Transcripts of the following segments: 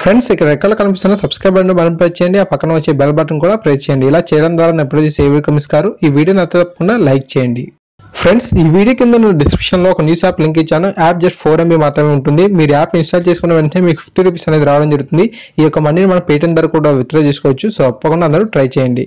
Friends ఇక్కడ రెక్కలు కనిపిస్తున్న సబ్స్క్రైబ్ బటన్ ప్రెస్ చేయండి, ఆ పక్కన వచ్చే బెల్ బటన్ కూడా ప్రెస్ చేయండి. ఇలా చేయడం ద్వారా నేను ఎప్పుడు చేసే వీడియో కమిస్తారు. ఈ వీడియో నచ్చకుండా లైక్ చేయండి. ఫ్రెండ్స్ ఈ వీడియో కింద నేను డిస్క్రిప్షన్ లో ఒక న్యూస్ యాప్ లింక్ ఇచ్చాను. యాప్ జస్ట్ 4 MB మాత్రమే ఉంటుంది. మీరు యాప్ ఇన్స్టాల్ చేసుకున్న వెంటనే మీకు 50 రూపీస్ అనేది రావడం జరుగుతుంది. ఈ యొక్క మనీని మనం పేటిఎం ద్వారా కూడా విత్డ్రా చేసుకోవచ్చు. సో తప్పకుండా అందరూ ట్రై చేయండి.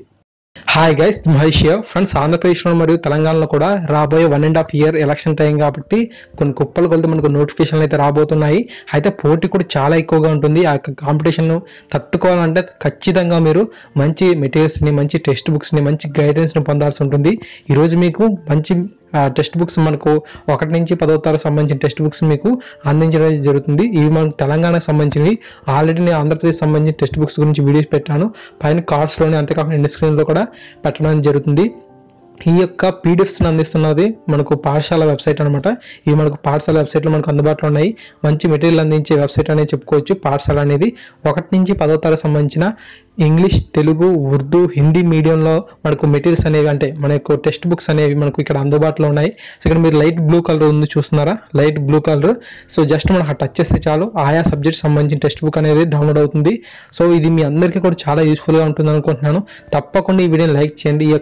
Hi guys, Mahesh here. Friends ఆంధ్రప్రదేశ్లో మరియు తెలంగాణలో కూడా రాబోయే 1.5 year ఎలక్షన్ టైం కాబట్టి కొన్ని కుప్పలు కొలితే మనకు నోటిఫికేషన్లు అయితే రాబోతున్నాయి. అయితే పోటీ కూడా చాలా ఎక్కువగా ఉంటుంది. ఆ కాంపిటీషన్ తట్టుకోవాలంటే ఖచ్చితంగా మీరు మంచి మెటీరియల్స్ని, మంచి టెక్స్ట్ బుక్స్ని, మంచి గైడెన్స్ని పొందాల్సి ఉంటుంది. ఈరోజు మీకు మంచి టెక్స్ట్ బుక్స్ మనకు 1 నుంచి 10వ తరగతి సంబంధించిన టెక్స్ట్ బుక్స్ మీకు అందించడం జరుగుతుంది. ఇవి మనకు తెలంగాణకు సంబంధించినవి. ఆల్రెడీ నేను ఆంధ్రప్రదేశ్ సంబంధించిన టెక్స్ట్ బుక్స్ గురించి వీడియోస్ పెట్టాను. పైన కార్డ్స్లోనే అంతేకాకుండా ఎండ్ స్క్రీన్లో కూడా పెట్టడం జరుగుతుంది. ఈ యొక్క పీడిఎఫ్స్ని అందిస్తున్నది మనకు పాఠశాల వెబ్సైట్ అనమాట. ఇవి మనకు పాఠశాల వెబ్సైట్లో మనకు అందుబాటులో ఉన్నాయి. మంచి మెటీరియల్ అందించే వెబ్సైట్ అనేది చెప్పుకోవచ్చు. పాఠశాల అనేది 1 నుంచి 10వ తరగతి సంబంధించిన ఇంగ్లీష్, తెలుగు, ఉర్దూ, హిందీ మీడియంలో మనకు మెటీరియల్స్ అనేవి, అంటే మన యొక్క టెక్స్ట్ బుక్స్ అనేవి మనకు ఇక్కడ అందుబాటులో ఉన్నాయి. సో ఇక్కడ మీరు లైట్ బ్లూ కలర్ ఉంది చూస్తున్నారా, light blue colour. So just మనం టచ్ చేస్తే చాలు ఆయా సబ్జెక్ట్ సంబంధించిన టెక్స్ట్ బుక్ అనేది డౌన్లోడ్ అవుతుంది. సో ఇది మీ అందరికీ కూడా చాలా యూస్ఫుల్గా ఉంటుంది అనుకుంటున్నాను. తప్పకుండా ఈ వీడియోని లైక్ చేయండి. ఈ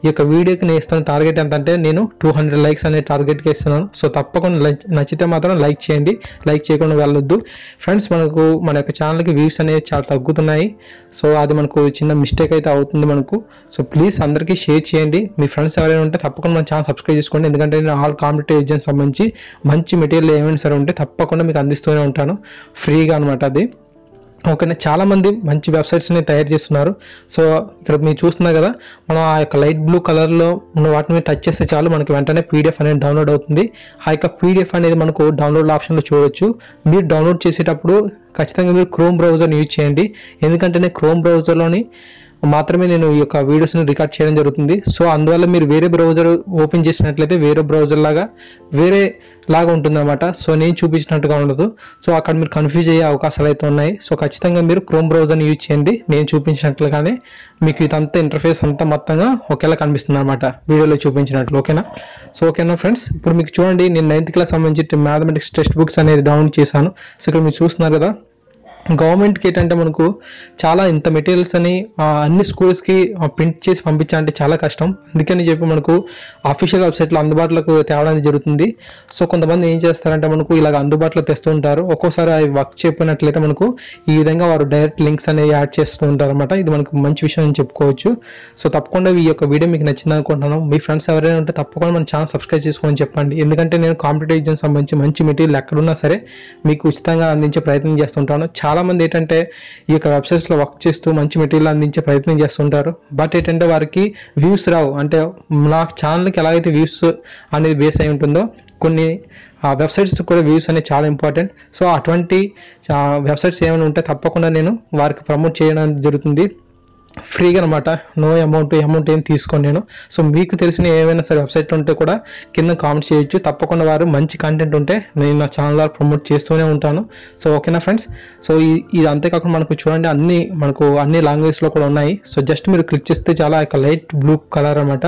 యొక్క వీడియోకి నేను ఇస్తున్న టార్గెట్ ఎంతంటే నేను 200 లైక్స్ అనే టార్గెట్కి ఇస్తున్నాను. సో తప్పకుండా నచ్చితే మాత్రం లైక్ చేయండి, లైక్ చేయకుండా వెళ్ళొద్దు. ఫ్రెండ్స్ మన యొక్క ఛానల్కి వ్యూస్ అనేవి చాలా తగ్గుతున్నాయి. సో అది మనకు చిన్న మిస్టేక్ అయితే అవుతుంది మనకు. సో ప్లీజ్ అందరికీ షేర్ చేయండి. మీ ఫ్రెండ్స్ ఎవరైనా ఉంటే తప్పకుండా మన ఛానల్ సబ్స్క్రైబ్ చేసుకోండి. ఎందుకంటే నేను ఆల్ కాంపిటేటివ్ ఎగ్జామ్స్ సంబంధించి మంచి మెటీరియల్ ఏమైనా సరే ఉంటే తప్పకుండా మీకు అందిస్తూనే ఉంటాను ఫ్రీగా అనమాట. అది ఓకేనా. చాలామంది మంచి వెబ్సైట్స్ని తయారు చేస్తున్నారు. సో ఇక్కడ మీరు చూస్తున్నారు కదా, మనం ఆ యొక్క లైట్ బ్లూ కలర్లో ఉన్న వాటిని టచ్ చేస్తే చాలు మనకి వెంటనే పీడిఎఫ్ అనేది డౌన్లోడ్ అవుతుంది. ఆ యొక్క పీడిఎఫ్ అనేది మనకు డౌన్లోడ్ ఆప్షన్లో చూడవచ్చు. మీరు డౌన్లోడ్ చేసేటప్పుడు ఖచ్చితంగా మీరు క్రోమ్ బ్రౌజర్ని యూజ్ చేయండి. ఎందుకంటే క్రోమ్ బ్రౌజర్లోని మాత్రమే నేను ఈ యొక్క వీడియోస్ని రికార్డ్ చేయడం జరుగుతుంది. సో అందువల్ల మీరు వేరే బ్రౌజర్ ఓపెన్ చేసినట్లయితే వేరే బ్రౌజర్ లాగా ఉంటుందన్నమాట. సో నేను చూపించినట్టుగా ఉండదు. సో అక్కడ మీరు కన్ఫ్యూజ్ అయ్యే అవకాశాలు అయితే ఉన్నాయి. సో ఖచ్చితంగా మీరు క్రోమ్ బ్రౌజర్ని యూజ్ చేయండి. నేను చూపించినట్లుగానే మీకు ఇదంతా ఇంటర్ఫేస్ అంతా మొత్తంగా ఒకేలా కనిపిస్తుంది అనమాట, వీడియోలో చూపించినట్లు. ఓకేనా. సో ఓకేనా ఫ్రెండ్స్, ఇప్పుడు మీకు చూడండి, నేను 9th క్లాస్ సంబంధించి మ్యాథమెటిక్స్ టెక్స్ట్ బుక్స్ అనేది డౌన్లోడ్ చేశాను. సో ఇక్కడ మీరు చూస్తున్నారు కదా, గవర్నమెంట్కి ఏంటంటే మనకు చాలా ఇంత మెటీరియల్స్ అని అన్ని స్కూల్స్కి ప్రింట్ చేసి పంపించాలంటే చాలా కష్టం. అందుకని చెప్పి మనకు అఫీషియల్ వెబ్సైట్లో అందుబాటులోకి తేవడం జరుగుతుంది. సో కొంతమంది ఏం చేస్తారంటే మనకు ఇలాగ అందుబాటులో తెస్తూ ఉంటారు. ఒక్కోసారి అవి వర్క్ చెప్పినట్లయితే మనకు ఈ విధంగా వారు డైరెక్ట్ లింక్స్ అనేవి యాడ్ చేస్తూ ఉంటారు అనమాట. ఇది మనకు మంచి విషయం అని చెప్పుకోవచ్చు. సో తప్పకుండా ఈ యొక్క వీడియో మీకు నచ్చింది అనుకుంటున్నాను. మీ ఫ్రెండ్స్ ఎవరైనా ఉంటే తప్పకుండా మన ఛానల్ సబ్స్క్రైబ్ చేసుకోమని చెప్పండి. ఎందుకంటే నేను కాంపిటేటివ్ ఎగ్జామ్ సంబంధించి మంచి మెటీరియల్ ఎక్కడున్నా సరే మీకు ఉచితంగా అందించే ప్రయత్నం చేస్తుంటాను. చాలామంది ఏంటంటే ఈ యొక్క వెబ్సైట్స్లో వర్క్ చేస్తూ మంచి మెటీరియల్ అందించే ప్రయత్నం చేస్తుంటారు. బట్ ఏంటంటే వారికి వ్యూస్ రావు. అంటే నా ఛానల్కి ఎలాగైతే వ్యూస్ అనేది బేస్ అయి ఉంటుందో కొన్ని వెబ్సైట్స్ కూడా వ్యూస్ అనేది చాలా ఇంపార్టెంట్. సో అటువంటి వెబ్సైట్స్ ఏమైనా ఉంటే తప్పకుండా నేను వారికి ప్రమోట్ చేయడం జరుగుతుంది ఫ్రీగా అనమాట. నో అమౌంట్ ఏం తీసుకోను నేను. సో మీకు తెలిసిన ఏమైనా సరే వెబ్సైట్ ఉంటే కూడా కింద కామెంట్ చేయొచ్చు. తప్పకుండా వారు మంచి కంటెంట్ ఉంటే నేను నా ఛానల్ ద్వారా ప్రమోట్ చేస్తూనే ఉంటాను. సో ఓకేనా ఫ్రెండ్స్. సో ఇది అంతేకాకుండా మనకు చూడండి అన్ని లాంగ్వేజ్లో కూడా ఉన్నాయి. సో జస్ట్ మీరు క్లిక్ చేస్తే చాలా లైట్ బ్లూ కలర్ అనమాట.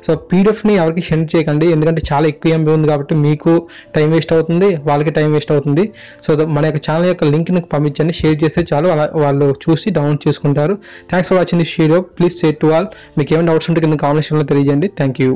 సో పీడిఎఫ్ని ఎవరికి సెండ్ చేయకండి, ఎందుకంటే చాలా ఎక్కువ ఎంబీ ఉంది కాబట్టి మీకు టైం వేస్ట్ అవుతుంది, వాళ్ళకి టైం వేస్ట్ అవుతుంది. సో మన యొక్క ఛానల్ యొక్క లింక్ని పంపించండి, షేర్ చేస్తే చాలు, వాళ్ళు చూసి డౌన్లోడ్ చేసుకుంటారు. Thanks for watching this video. Please share to all. మీకు ఏమైనా డౌట్స్ ఉంటే కింద కామెంట్ సెక్షన్లో తెలియజేయండి. Thank you.